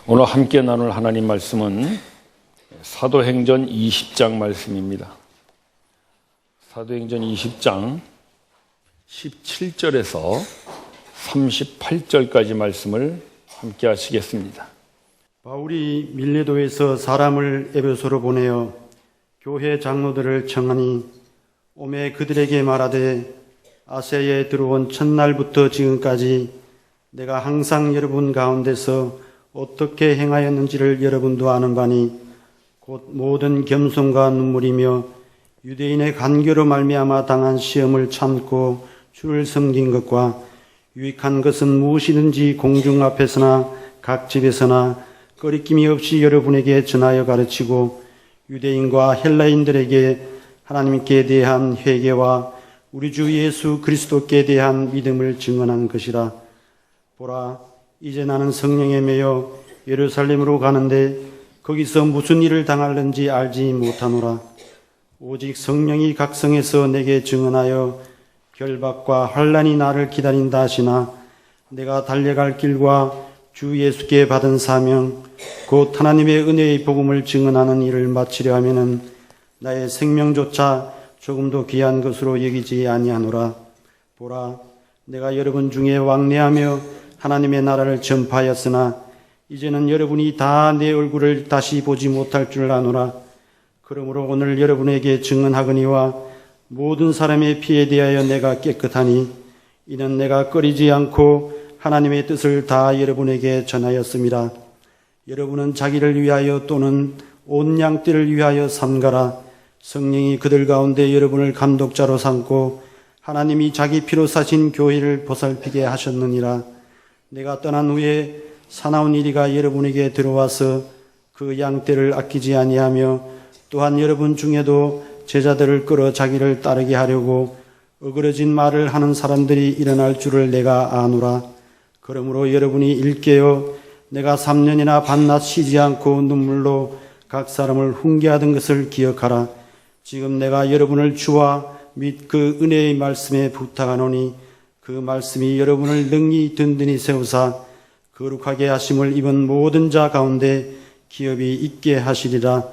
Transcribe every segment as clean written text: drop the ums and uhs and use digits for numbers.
오늘 함께 나눌 하나님 말씀은 사도행전 20장 말씀입니다. 사도행전 20장 17절에서 38절까지 말씀을 함께 하시겠습니다. 바울이 밀레도에서 사람을 에베소로 보내어 교회 장로들을 청하니 오매 그들에게 말하되 아세아에 들어온 첫날부터 지금까지 내가 항상 여러분 가운데서 어떻게 행하였는지를 여러분도 아는 바니 곧 모든 겸손과 눈물이며 유대인의 간교로 말미암아 당한 시험을 참고 주를 섬긴 것과 유익한 것은 무엇이든지 공중 앞에서나 각 집에서나 꺼리낌이 없이 여러분에게 전하여 가르치고 유대인과 헬라인들에게 하나님께 대한 회개와 우리 주 예수 그리스도께 대한 믿음을 증언한 것이라. 보라, 이제 나는 성령에 매여 예루살렘으로 가는데 거기서 무슨 일을 당할는지 알지 못하노라. 오직 성령이 각성해서 내게 증언하여 결박과 환난이 나를 기다린다 하시나 내가 달려갈 길과 주 예수께 받은 사명 곧 하나님의 은혜의 복음을 증언하는 일을 마치려 하면은 나의 생명조차 조금도 귀한 것으로 여기지 아니하노라. 보라, 내가 여러분 중에 왕래하며 하나님의 나라를 전파하였으나 이제는 여러분이 다 내 얼굴을 다시 보지 못할 줄 아노라. 그러므로 오늘 여러분에게 증언하거니와 모든 사람의 피에 대하여 내가 깨끗하니 이는 내가 꺼리지 않고 하나님의 뜻을 다 여러분에게 전하였습니다. 여러분은 자기를 위하여 또는 온 양떼를 위하여 삼가라. 성령이 그들 가운데 여러분을 감독자로 삼고 하나님이 자기 피로 사신 교회를 보살피게 하셨느니라. 내가 떠난 후에 사나운 이리가 여러분에게 들어와서 그 양떼를 아끼지 아니하며 또한 여러분 중에도 제자들을 끌어 자기를 따르게 하려고 어그러진 말을 하는 사람들이 일어날 줄을 내가 아노라. 그러므로 여러분이 일깨어 내가 3년이나 밤낮 쉬지 않고 눈물로 각 사람을 훈계하던 것을 기억하라. 지금 내가 여러분을 주와 및 그 은혜의 말씀에 부탁하노니 그 말씀이 여러분을 능히 든든히 세우사 거룩하게 하심을 입은 모든 자 가운데 기업이 있게 하시리라.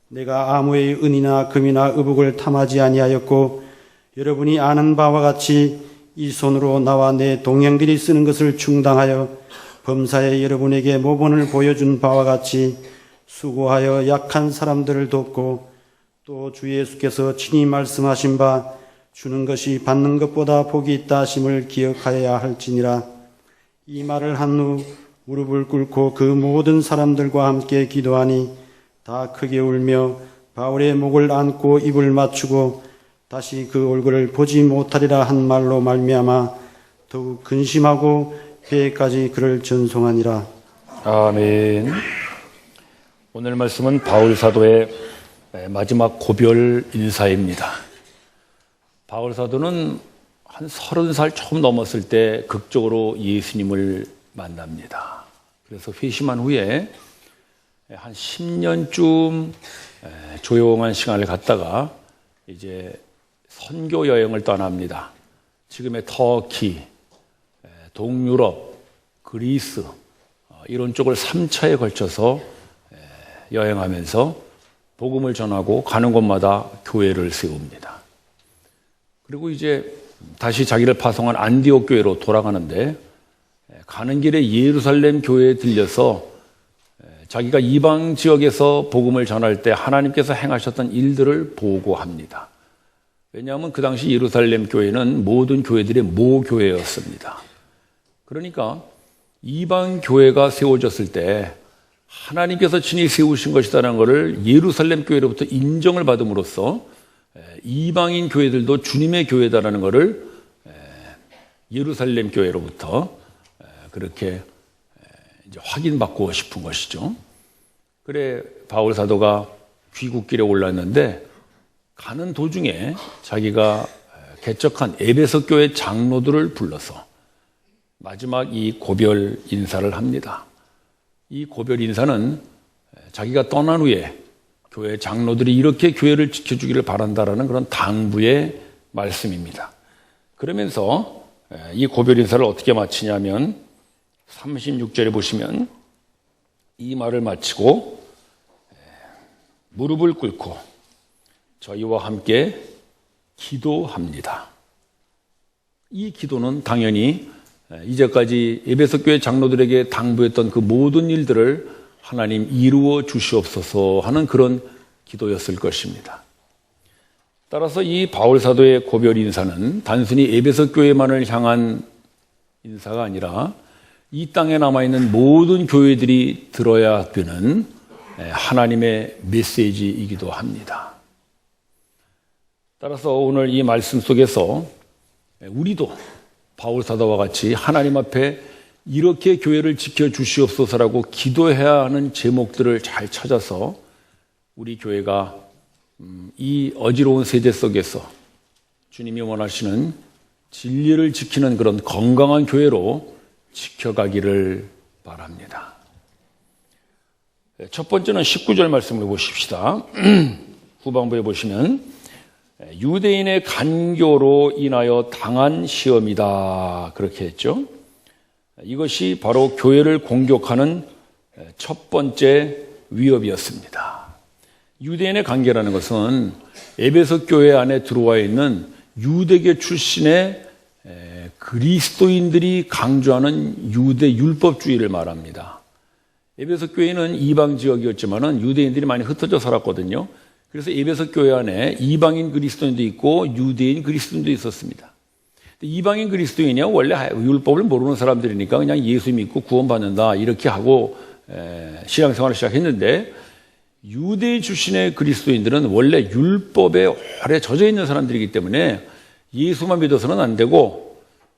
내가 아무의 은이나 금이나 의복을 탐하지 아니하였고 여러분이 아는 바와 같이 이 손으로 나와 내 동행들이 쓰는 것을 충당하여 범사에 여러분에게 모본을 보여준 바와 같이 수고하여 약한 사람들을 돕고 또 주 예수께서 친히 말씀하신 바 주는 것이 받는 것보다 복이 있다 하심을 기억하여야 할지니라. 이 말을 한 후 무릎을 꿇고 그 모든 사람들과 함께 기도하니 다 크게 울며 바울의 목을 안고 입을 맞추고 다시 그 얼굴을 보지 못하리라 한 말로 말미암아 더욱 근심하고 회에까지 그를 전송하니라. 아멘. 오늘 말씀은 바울 사도의 마지막 고별 인사입니다. 바울 사도는 한 30살 조금 넘었을 때 극적으로 예수님을 만납니다. 그래서 회심한 후에 한 10년쯤 조용한 시간을 갖다가 이제 선교 여행을 떠납니다. 지금의 터키, 동유럽, 그리스 이런 쪽을 3차에 걸쳐서 여행하면서 복음을 전하고 가는 곳마다 교회를 세웁니다. 그리고 이제 다시 자기를 파송한 안디옥 교회로 돌아가는데 가는 길에 예루살렘 교회에 들려서 자기가 이방 지역에서 복음을 전할 때 하나님께서 행하셨던 일들을 보고합니다. 왜냐하면 그 당시 예루살렘 교회는 모든 교회들의 모교회였습니다. 그러니까 이방 교회가 세워졌을 때 하나님께서 친히 세우신 것이라는 것을 예루살렘 교회로부터 인정을 받음으로써 이방인 교회들도 주님의 교회다라는 것을 예루살렘 교회로부터 그렇게 이제 확인받고 싶은 것이죠. 그래 바울 사도가 귀국길에 올랐는데 가는 도중에 자기가 개척한 에베소 교회 장로들을 불러서 마지막 이 고별 인사를 합니다. 이 고별 인사는 자기가 떠난 후에 교회 장로들이 이렇게 교회를 지켜주기를 바란다라는 그런 당부의 말씀입니다. 그러면서 이 고별 인사를 어떻게 마치냐면 36절에 보시면 이 말을 마치고 무릎을 꿇고 저희와 함께 기도합니다. 이 기도는 당연히 이제까지 에베소 교회 장로들에게 당부했던 그 모든 일들을 하나님 이루어 주시옵소서 하는 그런 기도였을 것입니다. 따라서 이 바울 사도의 고별 인사는 단순히 에베소 교회만을 향한 인사가 아니라 이 땅에 남아있는 모든 교회들이 들어야 되는 하나님의 메시지이기도 합니다. 따라서 오늘 이 말씀 속에서 우리도 바울 사도와 같이 하나님 앞에 이렇게 교회를 지켜주시옵소서라고 기도해야 하는 제목들을 잘 찾아서 우리 교회가 이 어지러운 세대 속에서 주님이 원하시는 진리를 지키는 그런 건강한 교회로 지켜가기를 바랍니다. 첫 번째는 19절 말씀을 보십시다. 후반부에 보시면 유대인의 간교로 인하여 당한 시험이다 그렇게 했죠. 이것이 바로 교회를 공격하는 첫 번째 위협이었습니다. 유대인의 관계라는 것은 에베소 교회 안에 들어와 있는 유대계 출신의 그리스도인들이 강조하는 유대 율법주의를 말합니다. 에베소 교회는 이방 지역이었지만은 유대인들이 많이 흩어져 살았거든요. 그래서 에베소 교회 안에 이방인 그리스도인도 있고 유대인 그리스도인도 있었습니다. 이방인 그리스도인이 원래 율법을 모르는 사람들이니까 그냥 예수 믿고 구원받는다 이렇게 하고 신앙생활을 시작했는데, 유대인 출신의 그리스도인들은 원래 율법에 오래 젖어 있는 사람들이기 때문에 예수만 믿어서는 안 되고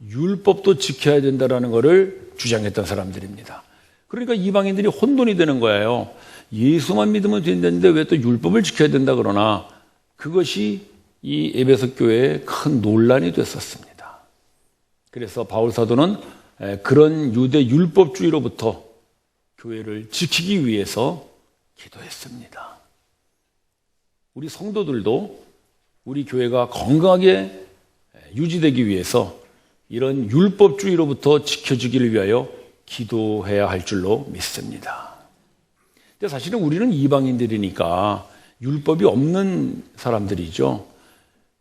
율법도 지켜야 된다는 것을 주장했던 사람들입니다. 그러니까 이방인들이 혼돈이 되는 거예요. 예수만 믿으면 된다는데 왜 또 율법을 지켜야 된다 그러나, 그것이 이 에베소 교회에 큰 논란이 됐었습니다. 그래서 바울 사도는 그런 유대 율법주의로부터 교회를 지키기 위해서 기도했습니다. 우리 성도들도 우리 교회가 건강하게 유지되기 위해서 이런 율법주의로부터 지켜주기를 위하여 기도해야 할 줄로 믿습니다. 근데 사실은 우리는 이방인들이니까 율법이 없는 사람들이죠.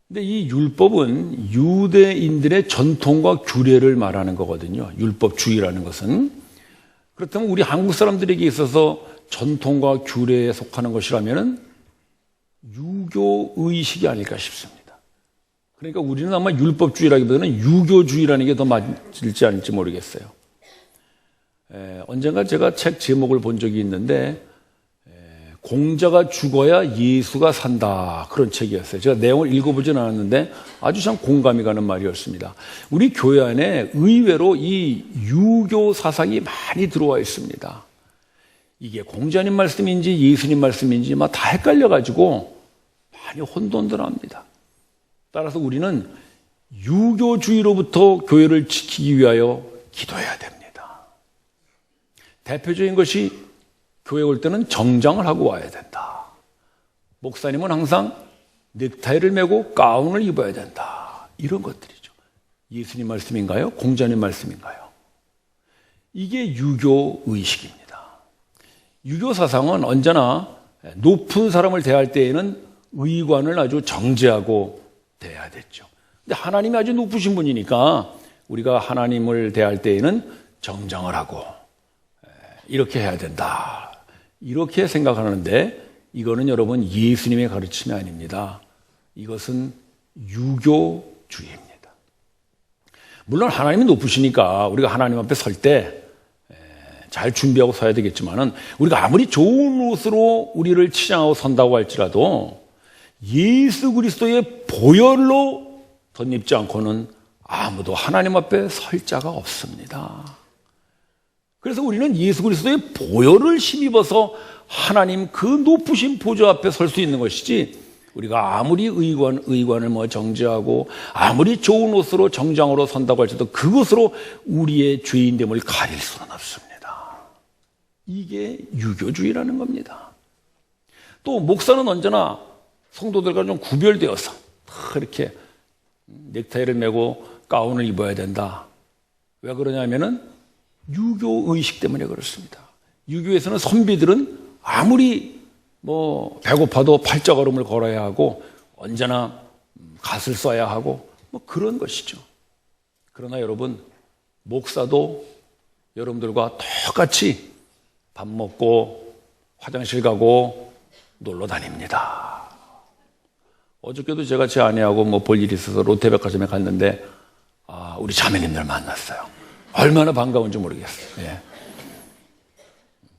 근데 이 율법은 유대인들의 전통과 규례를 말하는 거거든요. 율법주의라는 것은. 그렇다면 우리 한국 사람들에게 있어서 전통과 규례에 속하는 것이라면 유교의식이 아닐까 싶습니다. 그러니까 우리는 아마 율법주의라기보다는 유교주의라는 게 더 맞을지 아닐지 모르겠어요. 언젠가 제가 책 제목을 본 적이 있는데 공자가 죽어야 예수가 산다, 그런 책이었어요. 제가 내용을 읽어보진 않았는데 아주 참 공감이 가는 말이었습니다. 우리 교회 안에 의외로 이 유교 사상이 많이 들어와 있습니다. 이게 공자님 말씀인지 예수님 말씀인지 막 다 헷갈려가지고 많이 혼돈들 합니다. 따라서 우리는 유교주의로부터 교회를 지키기 위하여 기도해야 됩니다. 대표적인 것이 교회 올 때는 정장을 하고 와야 된다. 목사님은 항상 넥타이를 메고 가운을 입어야 된다. 이런 것들이죠. 예수님 말씀인가요? 공자님 말씀인가요? 이게 유교 의식입니다. 유교 사상은 언제나 높은 사람을 대할 때에는 의관을 아주 정제하고 대해야 됐죠. 근데 하나님이 아주 높으신 분이니까 우리가 하나님을 대할 때에는 정장을 하고 이렇게 해야 된다. 이렇게 생각하는데 이거는 여러분 예수님의 가르침이 아닙니다. 이것은 유교주의입니다. 물론 하나님이 높으시니까 우리가 하나님 앞에 설 때 잘 준비하고 서야 되겠지만은, 우리가 아무리 좋은 옷으로 우리를 치장하고 선다고 할지라도 예수 그리스도의 보혈로 덧입지 않고는 아무도 하나님 앞에 설 자가 없습니다. 그래서 우리는 예수 그리스도의 보혈을 힘입어서 하나님 그 높으신 보좌 앞에 설 수 있는 것이지, 우리가 아무리 의관을 정제하고 아무리 좋은 옷으로 정장으로 선다고 할지라도 그것으로 우리의 죄인됨을 가릴 수는 없습니다. 이게 유교주의라는 겁니다. 또 목사는 언제나 성도들과 좀 구별되어서 이렇게 넥타이를 메고 가운을 입어야 된다. 왜 그러냐면은 유교의식 때문에 그렇습니다. 유교에서는 선비들은 아무리 뭐 배고파도 팔자걸음을 걸어야 하고 언제나 갓을 써야 하고 뭐 그런 것이죠. 그러나 여러분, 목사도 여러분들과 똑같이 밥 먹고 화장실 가고 놀러 다닙니다. 어저께도 제가 제 아내하고 뭐 볼 일이 있어서 롯데백화점에 갔는데 우리 자매님들 만났어요. 얼마나 반가운지 모르겠어요. 예.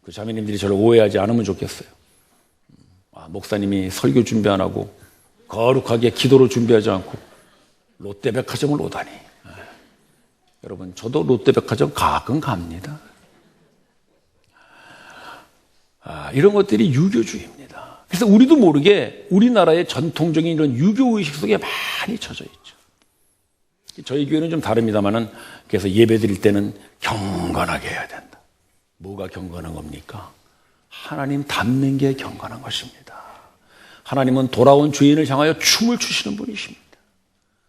그 자매님들이 저를 오해하지 않으면 좋겠어요. 목사님이 설교 준비 안 하고 거룩하게 기도로 준비하지 않고 롯데백화점을 오다니. 여러분, 저도 롯데백화점 가끔 갑니다. 이런 것들이 유교주의입니다. 그래서 우리도 모르게 우리나라의 전통적인 이런 유교의식 속에 많이 젖어 있죠. 저희 교회는 좀 다릅니다만은, 그래서 예배 드릴 때는 경건하게 해야 된다. 뭐가 경건한 겁니까? 하나님 닮는 게 경건한 것입니다. 하나님은 돌아온 죄인을 향하여 춤을 추시는 분이십니다.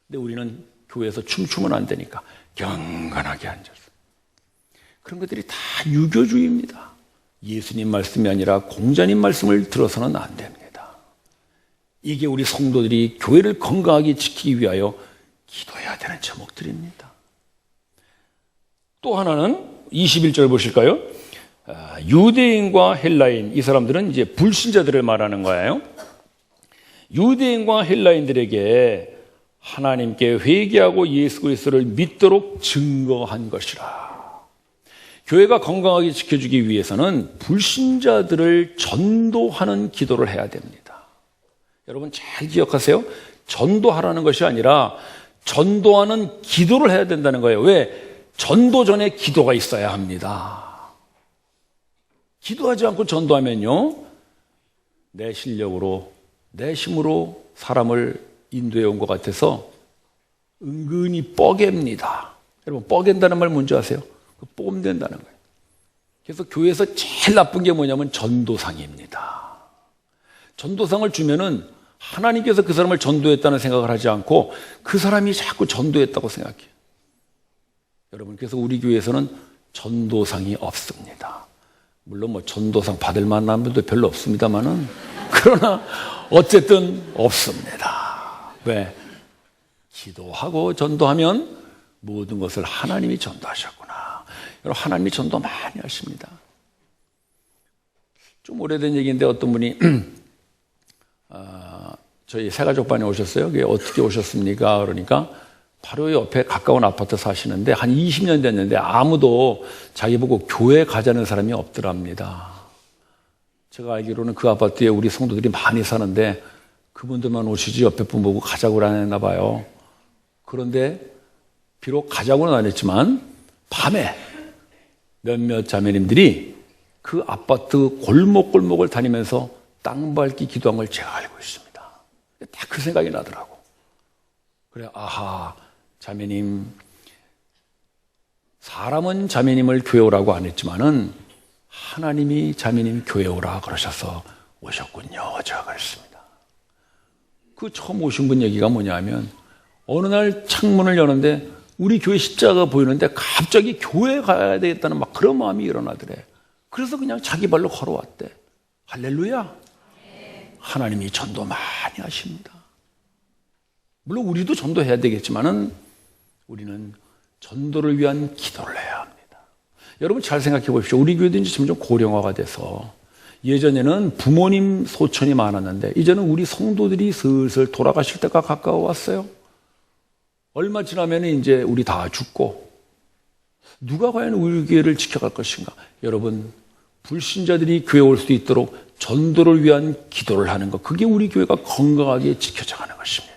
근데 우리는 교회에서 춤추면 안 되니까 경건하게 앉아서. 그런 것들이 다 유교주의입니다. 예수님 말씀이 아니라 공자님 말씀을 들어서는 안 됩니다. 이게 우리 성도들이 교회를 건강하게 지키기 위하여 기도해야 되는 제목들입니다. 또 하나는 21절 보실까요? 유대인과 헬라인, 이 사람들은 이제 불신자들을 말하는 거예요. 유대인과 헬라인들에게 하나님께 회개하고 예수 그리스도를 믿도록 증거한 것이라. 교회가 건강하게 지켜주기 위해서는 불신자들을 전도하는 기도를 해야 됩니다. 여러분 잘 기억하세요. 전도하라는 것이 아니라 전도하는 기도를 해야 된다는 거예요. 왜? 전도 전에 기도가 있어야 합니다. 기도하지 않고 전도하면요, 내 실력으로, 내 힘으로 사람을 인도해 온 것 같아서 은근히 뻐갭니다. 여러분, 뻐갠다는 말 뭔지 아세요? 뽐낸다는 거예요. 그래서 교회에서 제일 나쁜 게 뭐냐면 전도상입니다. 전도상을 주면은 하나님께서 그 사람을 전도했다는 생각을 하지 않고 그 사람이 자꾸 전도했다고 생각해요. 여러분, 그래서 우리 교회에서는 전도상이 없습니다. 물론 뭐 전도상 받을 만한 분도 별로 없습니다만은, 그러나 어쨌든 없습니다. 왜? 기도하고 전도하면 모든 것을 하나님이 전도하셨구나. 여러분, 하나님이 전도 많이 하십니다. 좀 오래된 얘기인데 어떤 분이 저희 새가족반에 오셨어요. 그게 어떻게 오셨습니까? 그러니까 바로 옆에 가까운 아파트 사시는데 한 20년 됐는데 아무도 자기 보고 교회 가자는 사람이 없더랍니다. 제가 알기로는 그 아파트에 우리 성도들이 많이 사는데 그분들만 오시지 옆에 분 보고 가자고 안 했나 봐요. 그런데 비록 가자고는 안 했지만 밤에 몇몇 자매님들이 그 아파트 골목골목을 다니면서 땅 밟기 기도한 걸 제가 알고 있습니다. 딱 그 생각이 나더라고. 그래, 아하, 자매님, 사람은 자매님을 교회 오라고 안 했지만은 하나님이 자매님 교회 오라 그러셔서 오셨군요. 제가 그랬습니다. 그 처음 오신 분 얘기가 뭐냐면, 어느 날 창문을 여는데 우리 교회 십자가가 보이는데 갑자기 교회 가야 되겠다는 막 그런 마음이 일어나더래. 그래서 그냥 자기 발로 걸어왔대. 할렐루야. 하나님이 전도 많이 하십니다. 물론 우리도 전도해야 되겠지만은 우리는 전도를 위한 기도를 해야 합니다. 여러분 잘 생각해 보십시오. 우리 교회도 이제 점점 고령화가 돼서 예전에는 부모님 소천이 많았는데 이제는 우리 성도들이 슬슬 돌아가실 때가 가까워 왔어요. 얼마 지나면 이제 우리 다 죽고 누가 과연 우리 교회를 지켜갈 것인가? 여러분, 불신자들이 교회 올 수 있도록 전도를 위한 기도를 하는 것, 그게 우리 교회가 건강하게 지켜져가는 것입니다.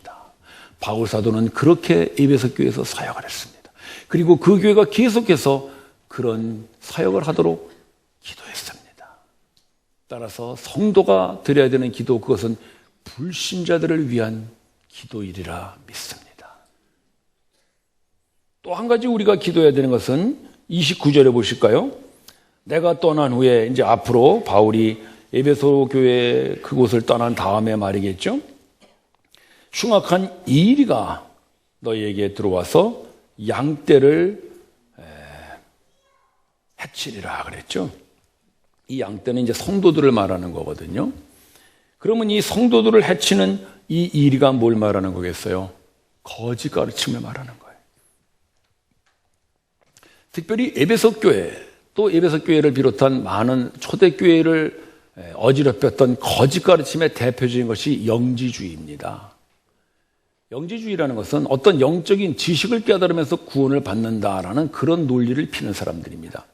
바울 사도는 그렇게 에베소 교회에서 사역을 했습니다. 그리고 그 교회가 계속해서 그런 사역을 하도록 기도했습니다. 따라서 성도가 드려야 되는 기도, 그것은 불신자들을 위한 기도이리라 믿습니다. 또 한 가지 우리가 기도해야 되는 것은 29절에 보실까요? 내가 떠난 후에, 이제 앞으로 바울이 에베소 교회 그곳을 떠난 다음에 말이겠죠. 흉악한 이리가 너희에게 들어와서 양떼를 해치리라 그랬죠. 이 양떼는 이제 성도들을 말하는 거거든요. 그러면 이 성도들을 해치는 이 이리가 뭘 말하는 거겠어요? 거짓 가르침을 말하는 거예요. 특별히 에베소 교회, 또 에베소 교회를 비롯한 많은 초대교회를 어지럽혔던 거짓 가르침의 대표적인 것이 영지주의입니다. 영지주의라는 것은 어떤 영적인 지식을 깨달으면서 구원을 받는다라는 그런 논리를 피는 사람들입니다.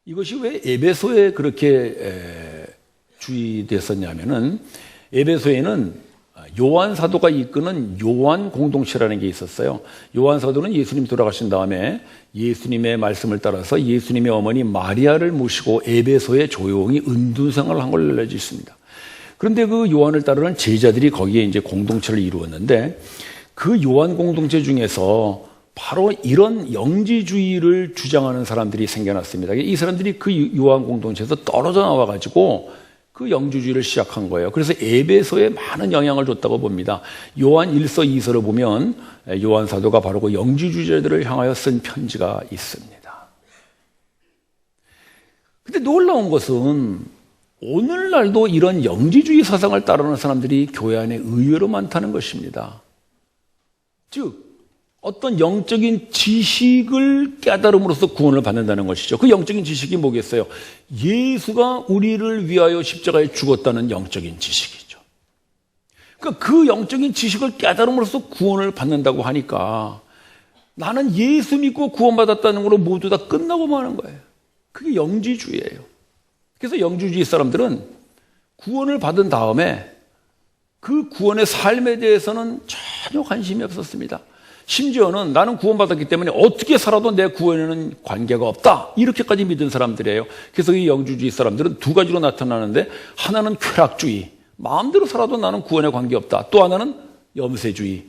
이것이 왜 에베소에 그렇게 주의됐었냐면은, 에베소에는 요한 사도가 이끄는 요한 공동체라는 게 있었어요. 요한 사도는 예수님 돌아가신 다음에 예수님의 말씀을 따라서 예수님의 어머니 마리아를 모시고 에베소에 조용히 은둔생활을 한 걸로 알려져 있습니다. 그런데 그 요한을 따르는 제자들이 거기에 이제 공동체를 이루었는데, 그 요한 공동체 중에서 바로 이런 영지주의를 주장하는 사람들이 생겨났습니다. 이 사람들이 그 요한 공동체에서 떨어져 나와가지고 그 영지주의를 시작한 거예요. 그래서 에베소에 많은 영향을 줬다고 봅니다. 요한 1서 2서를 보면 요한 사도가 바로 그 영지주의자들을 향하여 쓴 편지가 있습니다. 근데 놀라운 것은 오늘날도 이런 영지주의 사상을 따르는 사람들이 교회 안에 의외로 많다는 것입니다. 즉, 어떤 영적인 지식을 깨달음으로써 구원을 받는다는 것이죠. 그 영적인 지식이 뭐겠어요? 예수가 우리를 위하여 십자가에 죽었다는 영적인 지식이죠. 그러니까 그 영적인 지식을 깨달음으로써 구원을 받는다고 하니까 나는 예수 믿고 구원받았다는 걸로 모두 다 끝나고 마는 거예요. 그게 영지주의예요. 그래서 영지주의 사람들은 구원을 받은 다음에 그 구원의 삶에 대해서는 전혀 관심이 없었습니다. 심지어는 나는 구원받았기 때문에 어떻게 살아도 내 구원에는 관계가 없다, 이렇게까지 믿은 사람들이에요. 그래서 이 영지주의 사람들은 두 가지로 나타나는데, 하나는 쾌락주의, 마음대로 살아도 나는 구원에 관계없다. 또 하나는 염세주의,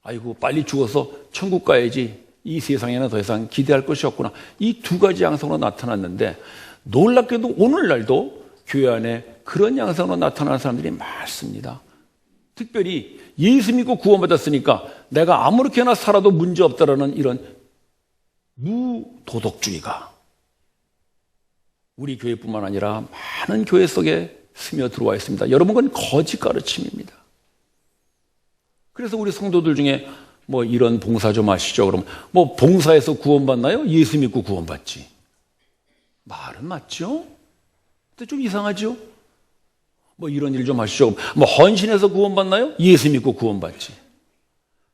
아이고 빨리 죽어서 천국 가야지, 이 세상에는 더 이상 기대할 것이 없구나. 이 두 가지 양상으로 나타났는데, 놀랍게도 오늘날도 교회 안에 그런 양상으로 나타나는 사람들이 많습니다. 특별히 예수 믿고 구원받았으니까 내가 아무렇게나 살아도 문제없다라는 이런 무도덕주의가 우리 교회뿐만 아니라 많은 교회 속에 스며들어와 있습니다. 여러분, 그건 거짓 가르침입니다. 그래서 우리 성도들 중에 뭐 이런 봉사 좀 하시죠. 그러면 뭐 봉사해서 구원받나요? 예수 믿고 구원받지. 말은 맞죠? 근데 좀 이상하죠? 뭐 이런 일 좀 하시죠. 뭐 헌신해서 구원받나요? 예수 믿고 구원받지.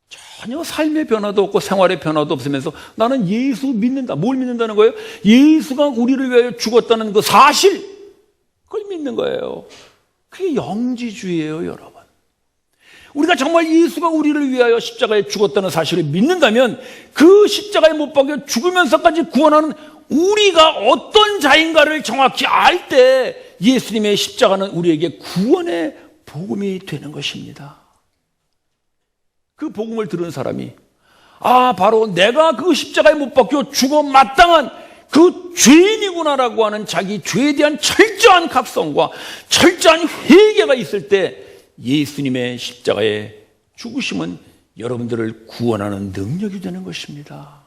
전혀 삶의 변화도 없고 생활의 변화도 없으면서 나는 예수 믿는다. 뭘 믿는다는 거예요? 예수가 우리를 위하여 죽었다는 그 사실, 그걸 믿는 거예요. 그게 영지주의예요, 여러분. 우리가 정말 예수가 우리를 위하여 십자가에 죽었다는 사실을 믿는다면 그 십자가에 못 박혀 죽으면서까지 구원하는 우리가 어떤 자인가를 정확히 알 때 예수님의 십자가는 우리에게 구원의 복음이 되는 것입니다. 그 복음을 들은 사람이 바로 내가 그 십자가에 못 박혀 죽어 마땅한 그 죄인이구나라고 하는 자기 죄에 대한 철저한 각성과 철저한 회개가 있을 때 예수님의 십자가의 죽으심은 여러분들을 구원하는 능력이 되는 것입니다.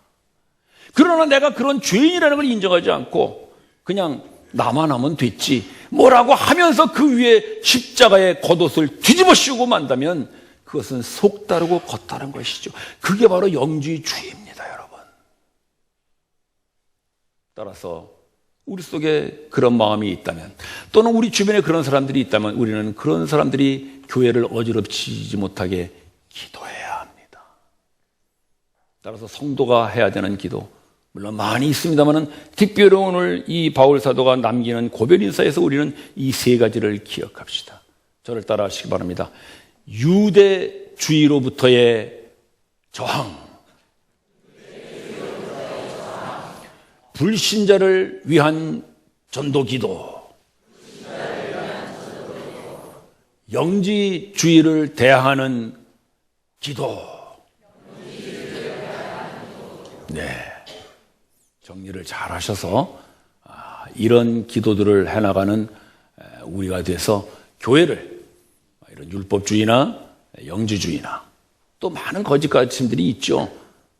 그러나 내가 그런 죄인이라는 걸 인정하지 않고 그냥 나만 하면 됐지 뭐라고 하면서 그 위에 십자가의 겉옷을 뒤집어 씌우고 만다면 그것은 속다르고 겉다른 것이죠. 그게 바로 영지주의입니다, 여러분. 따라서 우리 속에 그런 마음이 있다면, 또는 우리 주변에 그런 사람들이 있다면 우리는 그런 사람들이 교회를 어지럽히지 못하게 기도해야 합니다. 따라서 성도가 해야 되는 기도, 물론 많이 있습니다만 특별히 오늘 이 바울 사도가 남기는 고별 인사에서 우리는 이 세 가지를 기억합시다. 저를 따라 하시기 바랍니다. 유대주의로부터의 저항, 불신자를 위한 전도기도, 영지주의를 대항하는 기도. 네, 정리를 잘 하셔서 이런 기도들을 해나가는 우리가 돼서 교회를 이런 율법주의나 영지주의나 또 많은 거짓 가르침들이 있죠.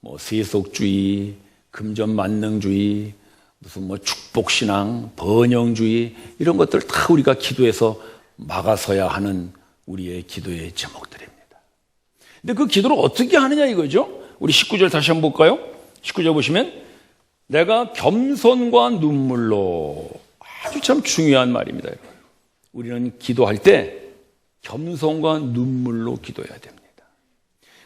뭐 세속주의, 금전만능주의, 무슨 뭐 축복신앙, 번영주의 이런 것들 다 우리가 기도해서 막아서야 하는 우리의 기도의 제목들입니다. 근데 그 기도를 어떻게 하느냐 이거죠. 우리 19절 다시 한번 볼까요? 19절 보시면 내가 겸손과 눈물로, 아주 참 중요한 말입니다. 우리는 기도할 때 겸손과 눈물로 기도해야 됩니다.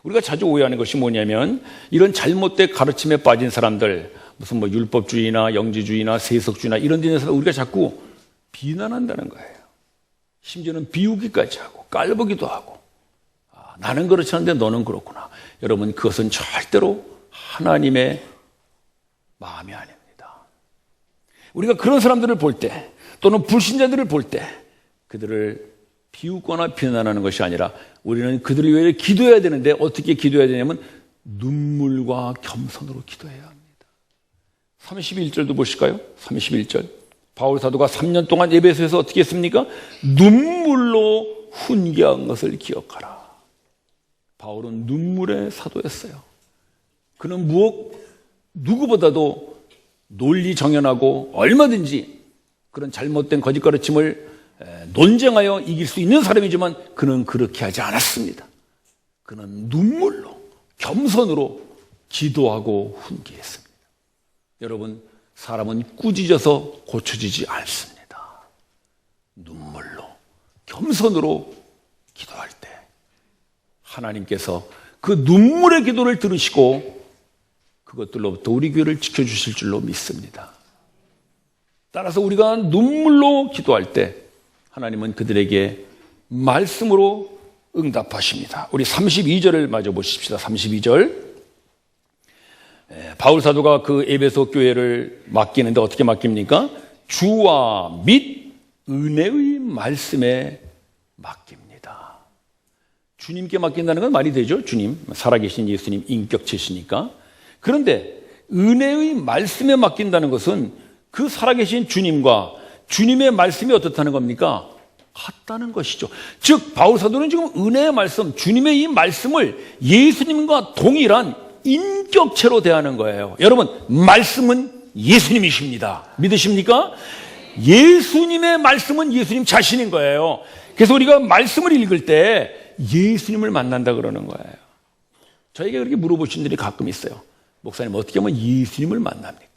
우리가 자주 오해하는 것이 뭐냐면 이런 잘못된 가르침에 빠진 사람들, 무슨 뭐 율법주의나 영지주의나 세속주의나 이런 데 대해서 우리가 자꾸 비난한다는 거예요. 심지어는 비우기까지 하고 깔보기도 하고, 나는 그렇지 않은데 너는 그렇구나. 여러분, 그것은 절대로 하나님의 마음이 아닙니다. 우리가 그런 사람들을 볼 때, 또는 불신자들을 볼 때 그들을 비웃거나 비난하는 것이 아니라 우리는 그들을 위해 기도해야 되는데 어떻게 기도해야 되냐면 눈물과 겸손으로 기도해야 합니다. 31절도 보실까요? 31절. 바울 사도가 3년 동안 에베소에서 어떻게 했습니까? 눈물로 훈계한 것을 기억하라. 바울은 눈물의 사도였어요. 그는 누구보다도 논리정연하고 얼마든지 그런 잘못된 거짓 가르침을 논쟁하여 이길 수 있는 사람이지만 그는 그렇게 하지 않았습니다. 그는 눈물로, 겸손으로 기도하고 훈계했습니다. 여러분, 사람은 꾸짖어서 고쳐지지 않습니다. 눈물로, 겸손으로 기도할 때 하나님께서 그 눈물의 기도를 들으시고 그것들로부터 우리 교회를 지켜주실 줄로 믿습니다. 따라서 우리가 눈물로 기도할 때 하나님은 그들에게 말씀으로 응답하십니다. 우리 32절을 마저 보십시다. 32절. 바울 사도가 그 에베소 교회를 맡기는데 어떻게 맡깁니까? 주와 및 은혜의 말씀에 맡깁니다. 주님께 맡긴다는 건 말이 되죠. 주님, 살아계신 예수님 인격체시니까. 그런데 은혜의 말씀에 맡긴다는 것은 그 살아계신 주님과 주님의 말씀이 어떻다는 겁니까? 같다는 것이죠. 즉 바울 사도는 지금 은혜의 말씀, 주님의 이 말씀을 예수님과 동일한 인격체로 대하는 거예요. 여러분, 말씀은 예수님이십니다. 믿으십니까? 예수님의 말씀은 예수님 자신인 거예요. 그래서 우리가 말씀을 읽을 때 예수님을 만난다 그러는 거예요. 저에게 그렇게 물어보신 분들이 가끔 있어요. 목사님, 어떻게 하면 예수님을 만납니까?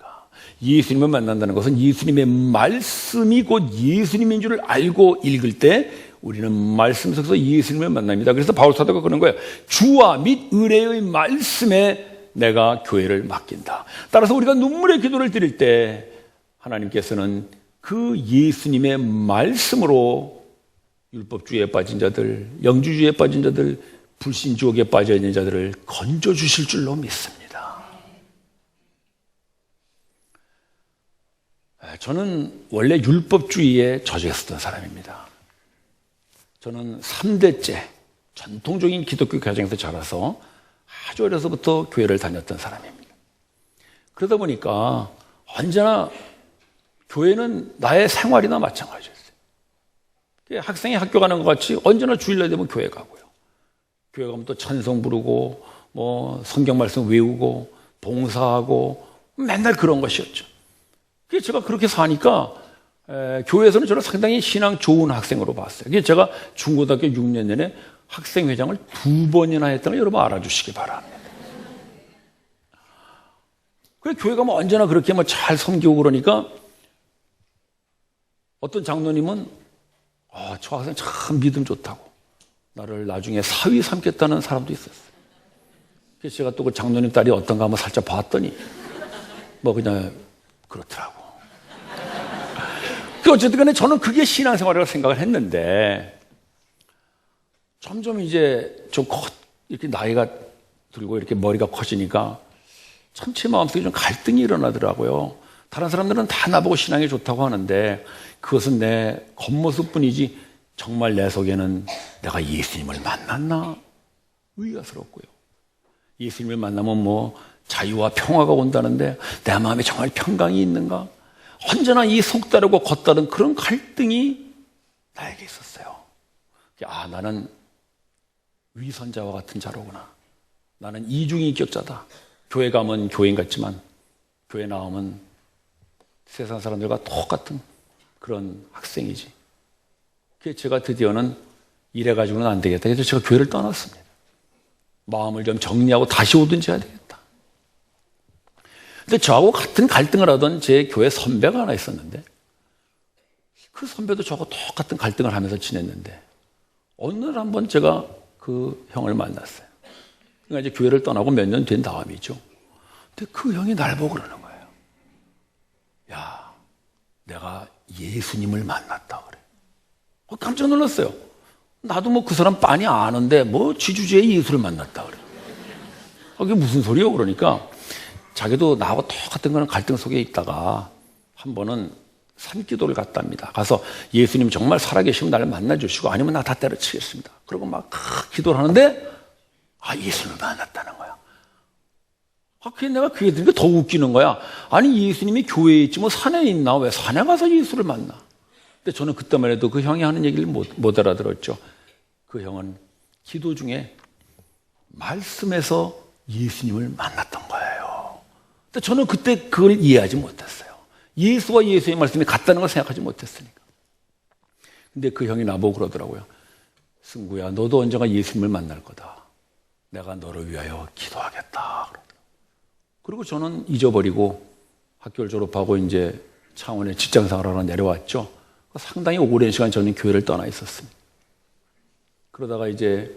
예수님을 만난다는 것은 예수님의 말씀이 곧 예수님인 줄 알고 읽을 때 우리는 말씀 속에서 예수님을 만납니다. 그래서 바울 사도가 그런 거예요. 주와 및 은혜의 말씀에 내가 교회를 맡긴다. 따라서 우리가 눈물의 기도를 드릴 때 하나님께서는 그 예수님의 말씀으로 율법주의에 빠진 자들, 영주주의에 빠진 자들, 불신지옥에 빠져 있는 자들을 건져주실 줄로 믿습니다. 저는 원래 율법주의에 젖어있었던 사람입니다. 저는 3대째 전통적인 기독교 가정에서 자라서 아주 어려서부터 교회를 다녔던 사람입니다. 그러다 보니까 언제나 교회는 나의 생활이나 마찬가지였어요. 학생이 학교 가는 것 같이 언제나 주일날 되면 교회 가고요. 교회 가면 또 찬송 부르고 뭐 성경 말씀 외우고 봉사하고 맨날 그런 것이었죠. 그래서 제가 그렇게 사니까 교회에서는 저를 상당히 신앙 좋은 학생으로 봤어요. 그래서 제가 중고등학교 6년 내내 학생회장을 2번이나 했다는 걸 여러분 알아주시기 바랍니다. 그래서 교회 가면 언제나 그렇게 뭐 잘 섬기고 그러니까 어떤 장로님은 저 학생 참 믿음 좋다고 나를 나중에 사위 삼겠다는 사람도 있었어요. 그래서 제가 또 그 장로님 딸이 어떤가 한번 살짝 봤더니 뭐 그냥 그렇더라고. 어쨌든 간에 저는 그게 신앙생활이라고 생각을 했는데 점점 이제 좀 이렇게 나이가 들고 이렇게 머리가 커지니까 참 제 마음속에 좀 갈등이 일어나더라고요. 다른 사람들은 다 나보고 신앙이 좋다고 하는데 그것은 내 겉모습뿐이지 정말 내 속에는 내가 예수님을 만났나 의아스럽고요. 예수님을 만나면 뭐 자유와 평화가 온다는데 내 마음에 정말 평강이 있는가? 언제나 이 속다르고 겉다른 그런 갈등이 나에게 있었어요. 나는 위선자와 같은 자로구나. 나는 이중인격자다. 교회 가면 교인 같지만 교회 나오면 세상 사람들과 똑같은 그런 학생이지. 그래서 제가 드디어는 이래가지고는 안 되겠다. 그래서 제가 교회를 떠났습니다. 마음을 좀 정리하고 다시 오든지 해야 되겠다. 근데 저하고 같은 갈등을 하던 제 교회 선배가 하나 있었는데, 그 선배도 저하고 똑같은 갈등을 하면서 지냈는데, 어느 날 한번 제가 그 형을 만났어요. 그러니까 이제 교회를 떠나고 몇 년 된 다음이죠. 근데 그 형이 날 보고 그러는 거예요. 야, 내가 예수님을 만났다 그래. 깜짝 놀랐어요. 나도 뭐 그 사람 빤히 아는데 뭐 지주제의 예수를 만났다 그래. 그게 무슨 소리요? 그러니까 자기도 나하고 똑같은 그런 갈등 속에 있다가 한 번은 산기도를 갔답니다. 가서 예수님 정말 살아계시면 나를 만나주시고 아니면 나 다 때려치겠습니다. 그러고 막 기도를 하는데 예수님을 만났다는 거야. 그게 내가 그게 들으니까 더 웃기는 거야. 아니 예수님이 교회에 있지 뭐 산에 있나? 왜 산에 가서 예수를 만나? 근데 저는 그때만 해도 그 형이 하는 얘기를 못 알아들었죠. 그 형은 기도 중에 말씀에서 예수님을 만났던 거예요. 근데 저는 그때 그걸 이해하지 못했어요. 예수와 예수의 말씀이 같다는 걸 생각하지 못했으니까. 근데 그 형이 나보고 그러더라고요. 승구야, 너도 언젠가 예수님을 만날 거다. 내가 너를 위하여 기도하겠다. 그리고 저는 잊어버리고 학교를 졸업하고 이제 창원에 직장생활을 하러 내려왔죠. 상당히 오랜 시간 저는 교회를 떠나 있었습니다. 그러다가 이제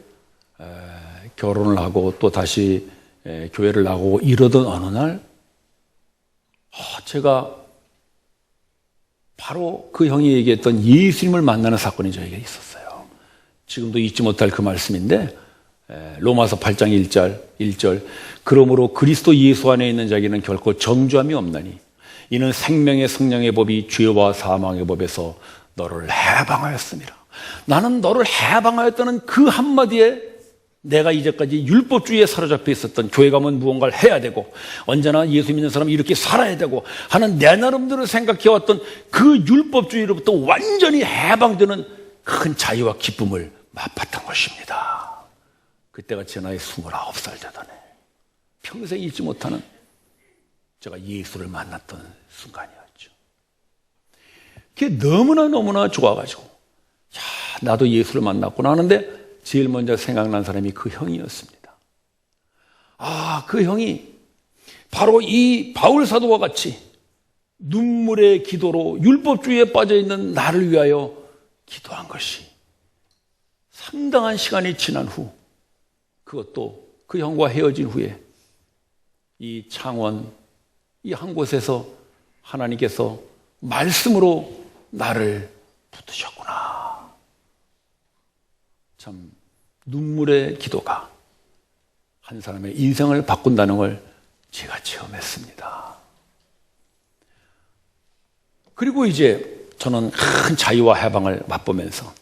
결혼을 하고 또 다시 교회를 나가고 이러던 어느 날 제가 바로 그 형이 얘기했던 예수님을 만나는 사건이 저에게 있었어요. 지금도 잊지 못할 그 말씀인데 로마서 8장 1절 그러므로 그리스도 예수 안에 있는 자에게는 결코 정죄함이 없나니 이는 생명의 성령의 법이 죄와 사망의 법에서 너를 해방하였습니다. 나는 너를 해방하였다는 그 한마디에 내가 이제까지 율법주의에 사로잡혀 있었던 교회 가면 무언가를 해야 되고 언제나 예수 믿는 사람은 이렇게 살아야 되고 하는 내 나름대로 생각해왔던 그 율법주의로부터 완전히 해방되는 큰 자유와 기쁨을 맛봤던 것입니다. 그때가 제 나이 29살 되던 해, 평생 잊지 못하는 제가 예수를 만났던 순간이었죠. 그게 너무나 좋아가지고 나도 예수를 만났구나 하는데 제일 먼저 생각난 사람이 그 형이었습니다. 그 형이 바로 이 바울 사도와 같이 눈물의 기도로 율법주의에 빠져있는 나를 위하여 기도한 것이 상당한 시간이 지난 후, 그것도 그 형과 헤어진 후에 이 창원 이 한 곳에서 하나님께서 말씀으로 나를 붙드셨구나. 참 눈물의 기도가 한 사람의 인생을 바꾼다는 걸 제가 체험했습니다. 그리고 이제 저는 큰 자유와 해방을 맛보면서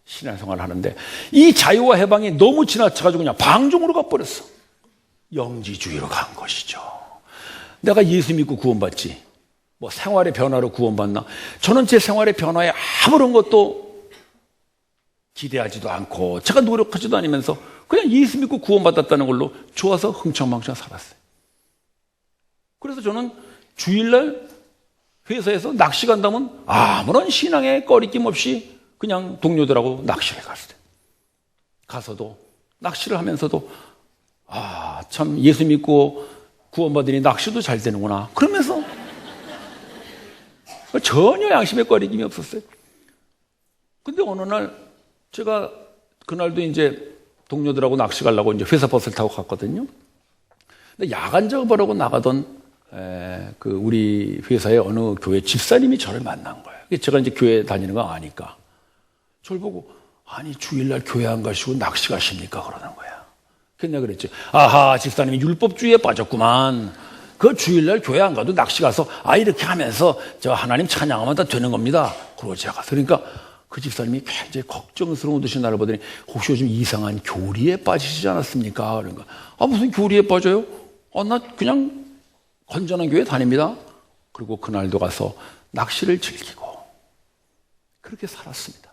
신앙생활을 하는데 이 자유와 해방이 너무 지나쳐가지고 그냥 방종으로 가버렸어. 영지주의로 간 것이죠. 내가 예수 믿고 구원받지 뭐 생활의 변화로 구원받나? 저는 제 생활의 변화에 아무런 것도 기대하지도 않고 제가 노력하지도 않으면서 그냥 예수 믿고 구원받았다는 걸로 좋아서 흥청망청 살았어요. 그래서 저는 주일날 회사에서 낚시 간다면 아무런 신앙에 꺼리낌 없이 그냥 동료들하고 낚시를 갔어요. 가서도 낚시를 하면서도 참 예수 믿고 구원받으니 낚시도 잘 되는구나 그러면서 전혀 양심에 꺼리낌이 없었어요. 근데 어느 날 제가 그날도 이제 동료들하고 낚시 가려고 이제 회사 버스를 타고 갔거든요. 근데 야간 작업하려고 나가던 그 우리 회사의 어느 교회 집사님이 저를 만난 거예요. 제가 이제 교회 다니는 거 아니까 저를 보고 아니 주일날 교회 안 가시고 낚시 가십니까? 그러는 거야. 그래서 내가 그랬지. 아하, 집사님이 율법주의에 빠졌구만. 그 주일날 교회 안 가도 낚시 가서 이렇게 하면서 저 하나님 찬양하면 다 되는 겁니다. 그러고 제가 가서 그러니까 그 집사님이 굉장히 걱정스러운 듯이 나를 보더니 혹시 요즘 이상한 교리에 빠지시지 않았습니까? 그러니까 무슨 교리에 빠져요? 나 그냥 건전한 교회 다닙니다. 그리고 그날도 가서 낚시를 즐기고 그렇게 살았습니다.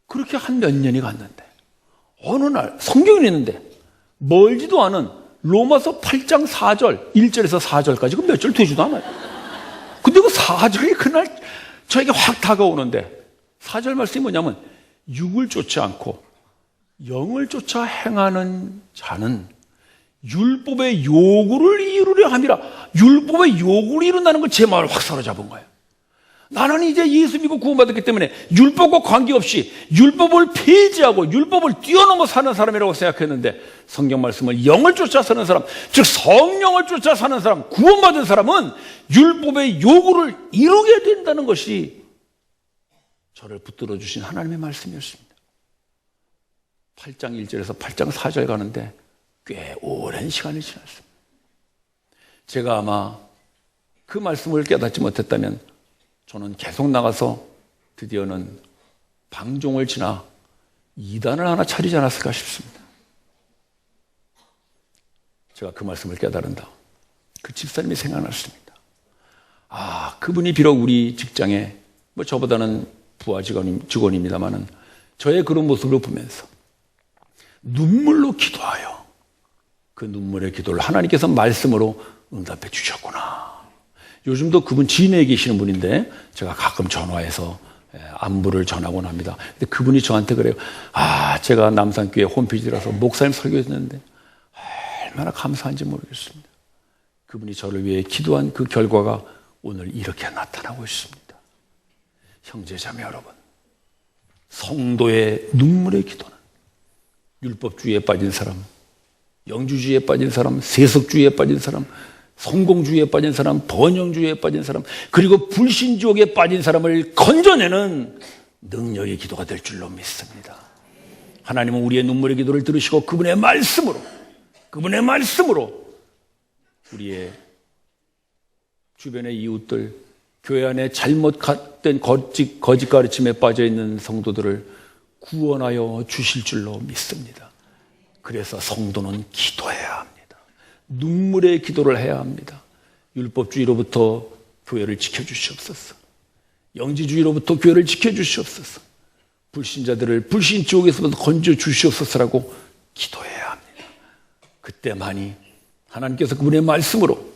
그렇게 한 몇 년이 갔는데 어느 날 성경이 있는데 멀지도 않은 로마서 8장 4절 1절에서 4절까지 그 몇 절 되지도 않아요. 4절이 그날 저에게 확 다가오는데 4절 말씀이 뭐냐면 육을 쫓지 않고 영을 쫓아 행하는 자는 율법의 요구를 이루려 함이라. 율법의 요구를 이룬다는 걸 제 마음을 확 사로잡은 거예요. 나는 이제 예수 믿고 구원받았기 때문에 율법과 관계없이 율법을 폐지하고 율법을 뛰어넘어 사는 사람이라고 생각했는데 성경 말씀을 영을 쫓아 사는 사람, 즉 성령을 쫓아 사는 사람, 구원받은 사람은 율법의 요구를 이루게 된다는 것이 저를 붙들어 주신 하나님의 말씀이었습니다. 8장 1절에서 8장 4절 가는데 꽤 오랜 시간이 지났습니다. 제가 아마 그 말씀을 깨닫지 못했다면 저는 계속 나가서 드디어는 방종을 지나 이단을 하나 차리지 않았을까 싶습니다. 제가 그 말씀을 깨달은다. 그 집사님이 생각났습니다. 아, 그분이 비록 우리 직장에 저보다는 부하 직원입니다만은 저의 그런 모습을 보면서 눈물로 기도하여 그 눈물의 기도를 하나님께서 말씀으로 응답해 주셨구나. 요즘도 그분 진해에 계시는 분인데 제가 가끔 전화해서 안부를 전하곤 합니다. 근데 그분이 저한테 그래요. 아, 제가 남산교회 홈페이지라서 목사님 설교했는데 얼마나 감사한지 모르겠습니다. 그분이 저를 위해 기도한 그 결과가 오늘 이렇게 나타나고 있습니다. 형제자매 여러분, 성도의 눈물의 기도는 율법주의에 빠진 사람, 영주주의에 빠진 사람, 세속주의에 빠진 사람, 성공주의에 빠진 사람, 번영주의에 빠진 사람, 그리고 불신지옥에 빠진 사람을 건져내는 능력의 기도가 될 줄로 믿습니다. 하나님은 우리의 눈물의 기도를 들으시고 그분의 말씀으로 우리의 주변의 이웃들, 교회 안에 잘못된 거짓 가르침에 빠져있는 성도들을 구원하여 주실 줄로 믿습니다. 그래서 성도는 기도해야 합니다. 눈물의 기도를 해야 합니다. 율법주의로부터 교회를 지켜주시옵소서. 영지주의로부터 교회를 지켜주시옵소서. 불신자들을 불신지옥에서부터 건져주시옵소서라고 기도해야 합니다. 그때만이 하나님께서 그분의 말씀으로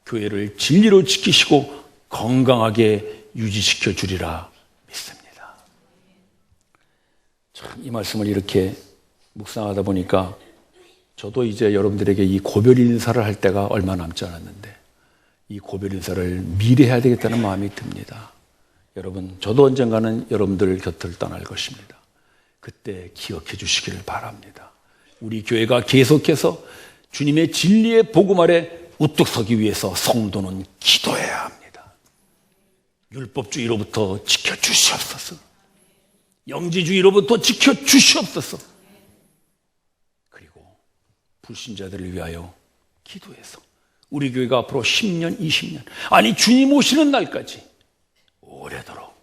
교회를 진리로 지키시고 건강하게 유지시켜 주리라 믿습니다. 참, 이 말씀을 이렇게 묵상하다 보니까 저도 이제 여러분들에게 이 고별 인사를 할 때가 얼마 남지 않았는데 이 고별 인사를 미리 해야 되겠다는 마음이 듭니다. 여러분, 저도 언젠가는 여러분들 곁을 떠날 것입니다. 그때 기억해 주시기를 바랍니다. 우리 교회가 계속해서 주님의 진리의 복음 아래 우뚝 서기 위해서 성도는 기도해야 합니다. 율법주의로부터 지켜주시옵소서. 영지주의로부터 지켜주시옵소서. 그리고 불신자들을 위하여 기도해서 우리 교회가 앞으로 10년, 20년, 아니 주님 오시는 날까지 오래도록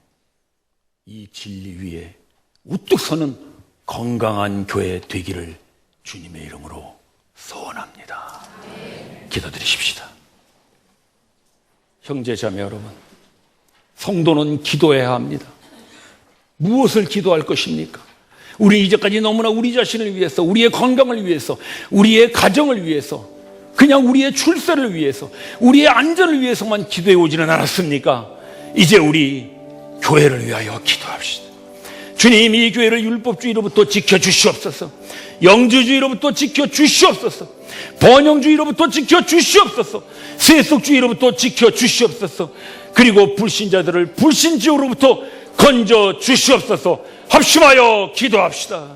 이 진리 위에 우뚝 서는 건강한 교회 되기를 주님의 이름으로 소원합니다. 기도드리십시다. 형제자매 여러분, 성도는 기도해야 합니다. 무엇을 기도할 것입니까? 우리 이제까지 너무나 우리 자신을 위해서, 우리의 건강을 위해서, 우리의 가정을 위해서, 그냥 우리의 출세를 위해서, 우리의 안전을 위해서만 기도해 오지는 않았습니까? 이제 우리 교회를 위하여 기도합시다. 주님, 이 교회를 율법주의로부터 지켜주시옵소서. 영주주의로부터 지켜주시옵소서. 번영주의로부터 지켜주시옵소서. 세속주의로부터 지켜주시옵소서. 그리고 불신자들을 불신지옥으로부터 건져주시옵소서. 합심하여 기도합시다.